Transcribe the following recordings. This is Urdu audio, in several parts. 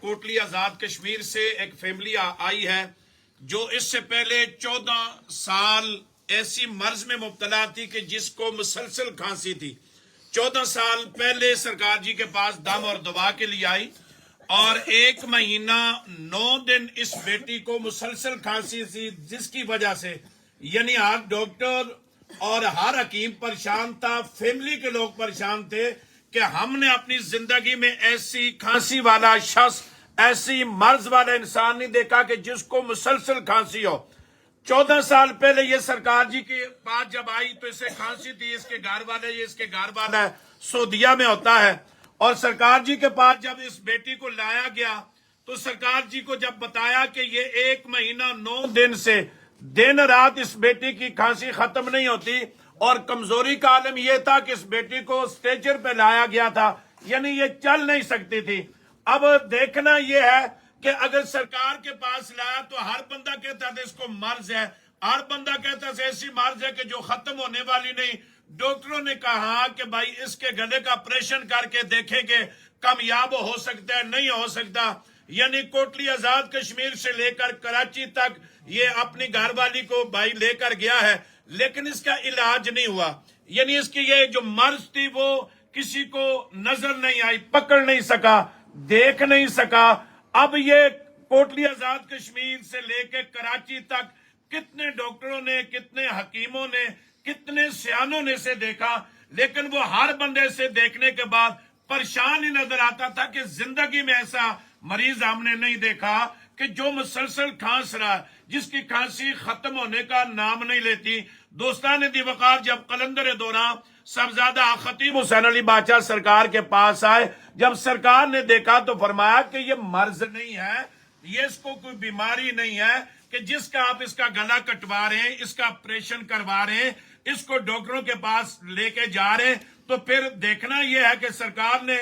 کوٹلی آزاد کشمیر سے ایک فیملی آئی ہے جو اس سے پہلے 14 سال ایسی مرض میں مبتلا تھی کہ جس کو مسلسل کھانسی تھی. 14 سال پہلے سرکار جی کے پاس دم اور دوا کے لیے آئی اور 1 مہینہ 9 دن اس بیٹی کو مسلسل کھانسی تھی، جس کی وجہ سے یعنی ہر ڈاکٹر اور ہر حکیم پریشان تھا، فیملی کے لوگ پریشان تھے کہ ہم نے اپنی زندگی میں ایسی کھانسی والا شخص، ایسی مرض والا انسان نہیں دیکھا کہ جس کو مسلسل کھانسی ہو. 14 سال پہلے یہ سرکار جی کے پاس جب آئی تو اسے کھانسی تھی. اس کے گھر والے، یہ اس کے گھر والا ہے، سعودیہ میں ہوتا ہے. اور سرکار جی کے پاس جب اس بیٹی کو لایا گیا تو سرکار جی کو جب بتایا کہ یہ 1 مہینہ 9 دن سے دن رات اس بیٹی کی کھانسی ختم نہیں ہوتی اور کمزوری کا عالم یہ تھا کہ اس بیٹی کو اسٹریچر پہ لایا گیا تھا، یعنی یہ چل نہیں سکتی تھی. اب دیکھنا یہ ہے کہ اگر سرکار کے پاس لایا تو ہر بندہ کہتا تھا اس کو مرض ہے، ہر بندہ کہتا تھا ایسی مرض ہے کہ جو ختم ہونے والی نہیں. ڈاکٹروں نے کہا کہ بھائی اس کے گلے کا آپریشن کر کے دیکھیں کہ کامیاب ہو سکتا ہے، نہیں ہو سکتا. یعنی کوٹلی آزاد کشمیر سے لے کر کراچی تک یہ اپنی گھر والی کو بھائی لے کر گیا ہے، لیکن اس کا علاج نہیں ہوا. یعنی اس کی یہ جو مرض تھی وہ کسی کو نظر نہیں آئی، پکڑ نہیں سکا، دیکھ نہیں سکا. اب یہ کوٹلی آزاد کشمیر سے لے کے کراچی تک کتنے ڈاکٹروں نے، کتنے حکیموں نے، کتنے سیانوں نے اسے دیکھا، لیکن وہ ہر بندے سے دیکھنے کے بعد پریشان ہی نظر آتا تھا کہ زندگی میں ایسا مریض ہم نے نہیں دیکھا کہ جو مسلسل کھانس رہا ہے، جس کی کھانسی ختم ہونے کا نام نہیں لیتی. دوستان دی وقار جب قلندر دوران صاحبزادہ خطیب حسین علی بادشاہ سرکار کے پاس آئے، جب سرکار نے دیکھا تو فرمایا کہ یہ مرض نہیں ہے، یہ اس کو کوئی بیماری نہیں ہے کہ جس کا آپ اس کا گلا کٹوا رہے ہیں، اس کا آپریشن کروا رہے ہیں، اس کو ڈاکٹروں کے پاس لے کے جا رہے ہیں. تو پھر دیکھنا یہ ہے کہ سرکار نے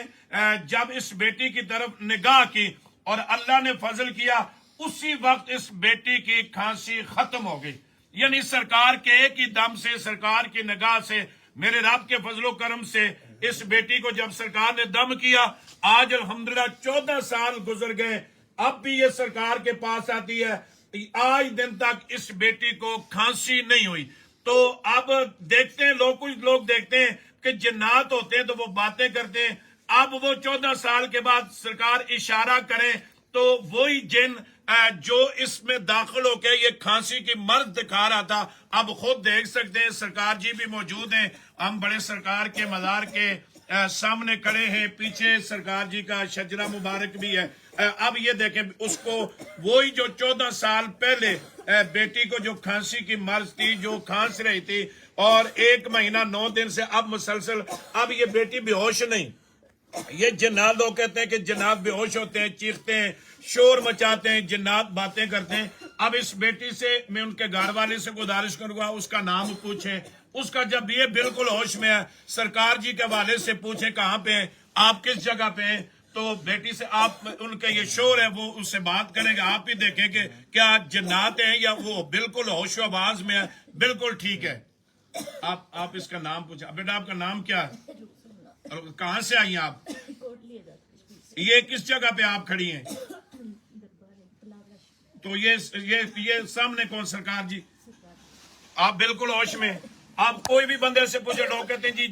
جب اس بیٹی کی طرف نگاہ کی اور اللہ نے فضل کیا، اسی وقت اس بیٹی کی کھانسی ختم ہو گئی. یعنی سرکار کے ایک ہی دم سے، سرکار کی نگاہ سے، میرے رب کے فضل و کرم سے اس بیٹی کو جب سرکار نے دم کیا، آج الحمدللہ 14 سال گزر گئے، اب بھی یہ سرکار کے پاس آتی ہے، آج دن تک اس بیٹی کو کھانسی نہیں ہوئی. تو اب دیکھتے ہیں کچھ لوگ دیکھتے ہیں کہ جنات ہوتے ہیں تو وہ باتیں کرتے ہیں. اب وہ 14 سال کے بعد سرکار اشارہ کریں تو وہی جن جو اس میں داخل ہو کے یہ کھانسی کی مرض دکھا رہا تھا، اب خود دیکھ سکتے ہیں. سرکار جی بھی موجود ہیں، ہم بڑے سرکار کے مزار کے سامنے کھڑے ہیں، پیچھے سرکار جی کا شجرہ مبارک بھی ہے. اب یہ دیکھیں اس کو وہی جو 14 سال پہلے بیٹی کو جو کھانسی کی مرض تھی، جو کھانس رہی تھی اور 1 مہینہ 9 دن سے اب مسلسل، اب یہ بیٹی بے ہوش نہیں. یہ جنات لوگ کہتے ہیں کہ جنات بے ہوش ہوتے ہیں، چیختے ہیں، شور مچاتے ہیں، جنات باتیں کرتے ہیں. اب اس بیٹی سے میں ان کے گھر والے سے گزارش کروں گا اس کا نام پوچھیں، اس کا جب یہ بالکل ہوش میں ہے سرکار جی کے والد سے پوچھیں کہاں پہ ہیں آپ، کس جگہ پہ ہیں. تو بیٹی سے آپ ان کا یہ شور ہے وہ اس سے بات کریں گے، آپ ہی دیکھیں کہ کیا جنات ہیں یا وہ بالکل ہوش و آواز میں ہے. بالکل ٹھیک ہے. آپ اس کا نام پوچھیں. بیٹا آپ کا نام کیا ہے اور کہاں سے آئی ہیں آپ؟ یہ کس جگہ پہ آپ کھڑی ہیں؟ تو یہ سامنے کون؟ سرکار جی. آپ بالکل ہوش میں. آپ کوئی بھی بندے سے پوچھے لوگ کہتے ہیں جی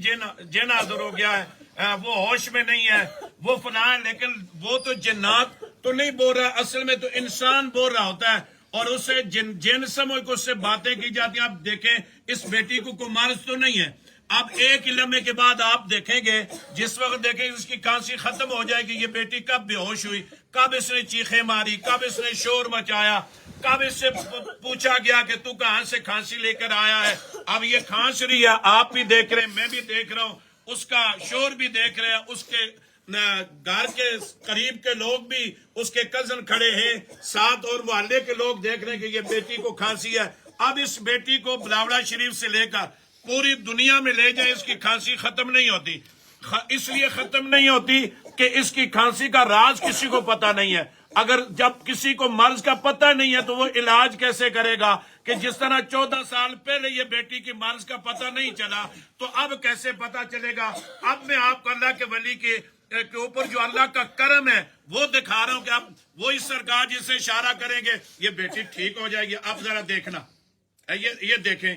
جن حاضر ہو گیا ہے، وہ ہوش میں نہیں ہے، وہ فلاں ہے. لیکن وہ تو جنات تو نہیں بول رہا، اصل میں تو انسان بول رہا ہوتا ہے اور اسے جن سمجھ کو اس سے باتیں کی جاتی ہیں. آپ دیکھیں اس بیٹی کو کوئی مرض تو نہیں ہے. اب ایک لمحے کے بعد آپ دیکھیں گے، جس وقت دیکھیں اس کی کھانسی ختم ہو جائے گی، یہ بیٹی کب بے ہوش ہوئی، کب اس نے چیخیں ماری، کب اس نے شور مچایا، کب اس سے پوچھا گیا کہ تو کہاں سے کھانسی لے کر آیا ہے. اب یہ کھانس رہی ہے، آپ بھی دیکھ رہے ہیں، میں بھی دیکھ رہا ہوں، اس کا شور بھی دیکھ رہے ہیں، اس کے گھر کے قریب کے لوگ بھی، اس کے کزن کھڑے ہیں ساتھ اور محلے کے لوگ دیکھ رہے ہیں کہ یہ بیٹی کو کھانسی ہے. اب اس بیٹی کو بلاوڑا شریف سے لے کر پوری دنیا میں لے جائیں، اس کی کھانسی ختم نہیں ہوتی. اس لیے ختم نہیں ہوتی کہ اس کی کھانسی کا راز کسی کو پتہ نہیں ہے. اگر جب کسی کو مرض کا پتہ نہیں ہے تو وہ علاج کیسے کرے گا؟ کہ جس طرح 14 سال پہلے یہ بیٹی کی مرض کا پتہ نہیں چلا تو اب کیسے پتہ چلے گا؟ اب میں آپ کو اللہ کے ولی کے کے اوپر جو اللہ کا کرم ہے وہ دکھا رہا ہوں کہ اب وہی سرکار جسے اشارہ کریں گے یہ بیٹی ٹھیک ہو جائے گی. اب ذرا دیکھنا, یہ دیکھیں,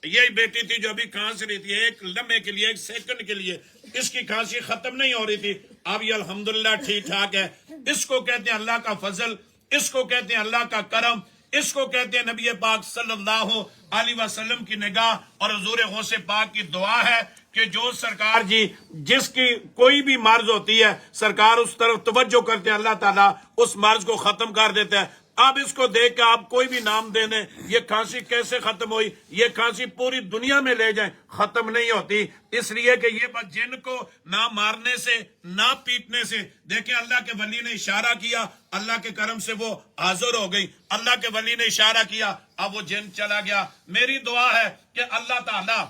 یہ بیٹی تھی جو ابھی کھانس رہی تھی, ایک لمحے کے لیے, ایک سیکنڈ کے لیے اس کی کھانسی ختم نہیں ہو رہی تھی. اب یہ الحمدللہ ٹھیک ٹھاک ہے. اس کو کہتے ہیں اللہ کا فضل, اس کو کہتے ہیں اللہ کا کرم, اس کو کہتے ہیں نبی پاک صلی اللہ علیہ وسلم کی نگاہ اور حضور غوث پاک کی دعا ہے کہ جو سرکار جی جس کی کوئی بھی مرض ہوتی ہے سرکار اس طرف توجہ کرتے ہیں, اللہ تعالیٰ اس مرض کو ختم کر دیتا ہے. اب اس کو دیکھ کے آپ کوئی بھی نام دینے یہ کھانسی کیسے ختم ہوئی, یہ کھانسی پوری دنیا میں لے جائیں ختم نہیں ہوتی. اس لیے کہ یہ بس جن کو نہ مارنے سے نہ پیٹنے سے, دیکھیں اللہ کے ولی نے اشارہ کیا, اللہ کے کرم سے وہ حاضر ہو گئی. اللہ کے ولی نے اشارہ کیا, اب وہ جن چلا گیا. میری دعا ہے کہ اللہ تعالیٰ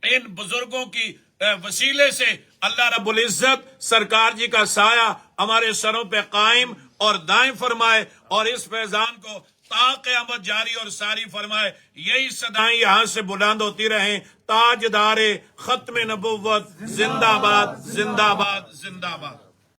ان بزرگوں کی وسیلے سے اللہ رب العزت سرکار جی کا سایہ ہمارے سروں پہ قائم اور دائم فرمائے اور اس فیضان کو تا قیامت جاری اور ساری فرمائے. یہی صدائیں یہاں سے بلند ہوتی رہیں. تاجدار ختم نبوت زندہ باد, زندہ باد, زندہ باد.